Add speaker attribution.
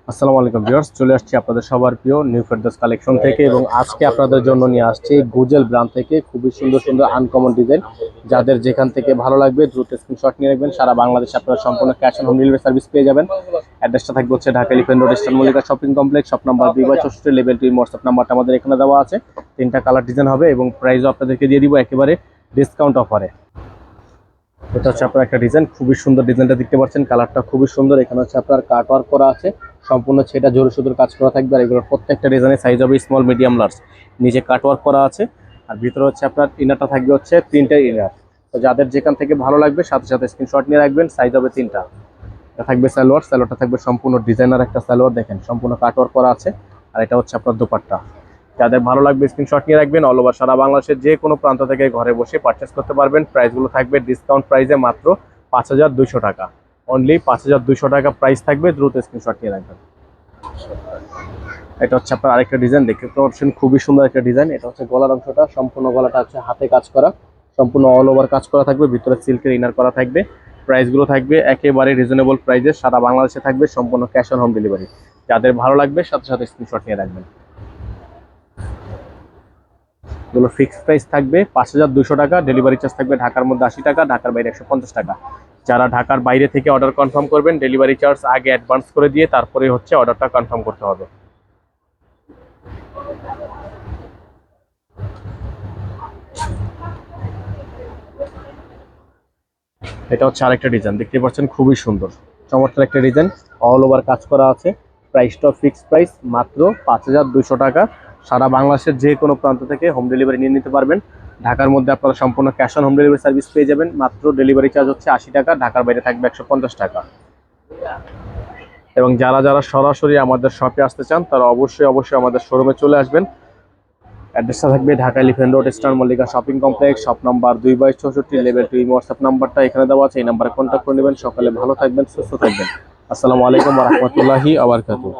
Speaker 1: আসসালামু আলাইকুম ভিউয়ার্স, চলে আসছি আপনাদের সবার প্রিয় নিউ ফেরদৌস কালেকশন থেকে এবং আজকে আপনাদের জন্য নিয়ে আসছি গুজেল ব্র্যান্ড থেকে খুবই সুন্দর সুন্দর আনকমন ডিজাইন। যাদের যেখান থেকে ভালো লাগবে দ্রুত স্ক্রিনশট নিয়ে রাখবেন। সারা বাংলাদেশে আপনারা সম্পূর্ণ cash on home delivery service পেয়ে যাবেন। অ্যাড্রেসটা থাকবে হচ্ছে Dhaka elephant road, eastern Mallika shopping complex, shop number 2/64, level 2, WhatsApp নাম্বারটা আমাদের এখানে দেওয়া আছে। 3টা কালার ডিজাইন হবে এবং প্রাইসও আপনাদেরকে দিয়ে দিব একেবারে ডিসকাউন্ট অফারে। এটা হচ্ছে আপনার একটা ডিজাইন, খুবই সুন্দর ডিজাইনটা দেখতে পাচ্ছেন, কালারটা খুবই সুন্দর। এখানে হচ্ছে আপনার কাট ওয়ার্ক করা আছে, সম্পূর্ণ সেটা জোরে সুন্দর কাজ করা থাকবে। আর এগুলোর প্রত্যেকটা ডিজাইনের সাইজ হবে স্মল, মিডিয়াম, লার্জ। নিচে কাট ওয়ার্ক করা আছে আর ভিতরে হচ্ছে আপনার ইনারটা থাকবে হচ্ছে 3টা ইনার। তো যাদের যেখান থেকে ভালো লাগবে সাথে সাথে স্ক্রিনশট নিয়ে রাখবেন। সাইজ হবে 3টা। এটা থাকবে সালোয়ার, সালোয়ারটা থাকবে সম্পূর্ণ ডিজাইনার একটা সালোয়ার, দেখেন সম্পূর্ণ কাট ওয়ার্ক করা আছে। আর এটা হচ্ছে আপনার দোপাট্টা। যাদের ভালো লাগবে স্ক্রিনশট নিয়ে রাখবেন। অল ওভার সারা বাংলাদেশের যে কোনো প্রান্ত থেকে ঘরে বসে পারচেস করতে পারবেন। প্রাইসগুলো থাকবে ডিসকাউন্ট প্রাইসে মাত্র 5200 টাকা। অনলি 5200 টাকা প্রাইস থাকবে, দ্রুত স্ক্রিনশট নিয়ে রাখবেন। এটা হচ্ছে আপনার আরেকটা ডিজাইন, দেখতে পাচ্ছেন খুবই সুন্দর একটা ডিজাইন। এটা হচ্ছে গলার অংশটা, সম্পূর্ণ গলাটা হচ্ছে হাতে কাজ করা, সম্পূর্ণ অল ওভার কাজ করা থাকবে, ভিতরে সিল্কের ইনার করা থাকবে। প্রাইসগুলো থাকবে একেবারে রিজনেবল প্রাইসে, সারা বাংলাদেশে থাকবে সম্পূর্ণ ক্যাশ অন হোম ডেলিভারি। যাদের ভালো লাগবে সাথে সাথে স্ক্রিনশট নিয়ে রাখবেন। এগুলো ফিক্সড প্রাইস থাকবে 5200 টাকা। ডেলিভারি চার্জ থাকবে ঢাকার মধ্যে 80 টাকা, ঢাকার বাইরে 150 টাকা। যারা ঢাকার বাইরে থেকে অর্ডার কনফার্ম করবেন, ডেলিভারি চার্জ আগে অ্যাডভান্স করে দিয়ে তারপরে হচ্ছে অর্ডারটা কনফার্ম করতে হবে। এটা হচ্ছে আরেকটা ডিজাইন, দেখতে পাচ্ছেন খুবই সুন্দর চমৎকার একটা ডিজাইন, অল ওভার কাজ করা আছে। প্রাইসটা ফিক্সড প্রাইস মাত্র 5200 টাকা। সারা বাংলাদেশের যে কোনো প্রান্ত থেকে হোম ডেলিভারি নিয়ে নিতে পারবেন। ঢাকার মধ্যে আপনারা সম্পূর্ণ cash on home delivery service পেয়ে যাবেন। মাত্র ডেলিভারি চার্জ হচ্ছে 80 টাকা, ঢাকার বাইরে থাকবে 150 টাকা। এবং যারা যারা সরাসরি আমাদের শপে আসতে চান তারা অবশ্যই আমাদের শোরুমে চলে আসবেন। অ্যাড্রেসটা থাকবে Dhaka elephant road, eastern Mallika shopping complex, shop number 2/64, level 2, WhatsApp নাম্বারটা এখানে দেওয়া আছে। এই নাম্বারে কন্ট্যাক্ট করে নেবেন। সকালে ভালো থাকবেন, সুস্থ থাকবেন। আসসালামু আলাইকুম ওয়া রাহমাতুল্লাহি ওয়া বারাকাতুহু।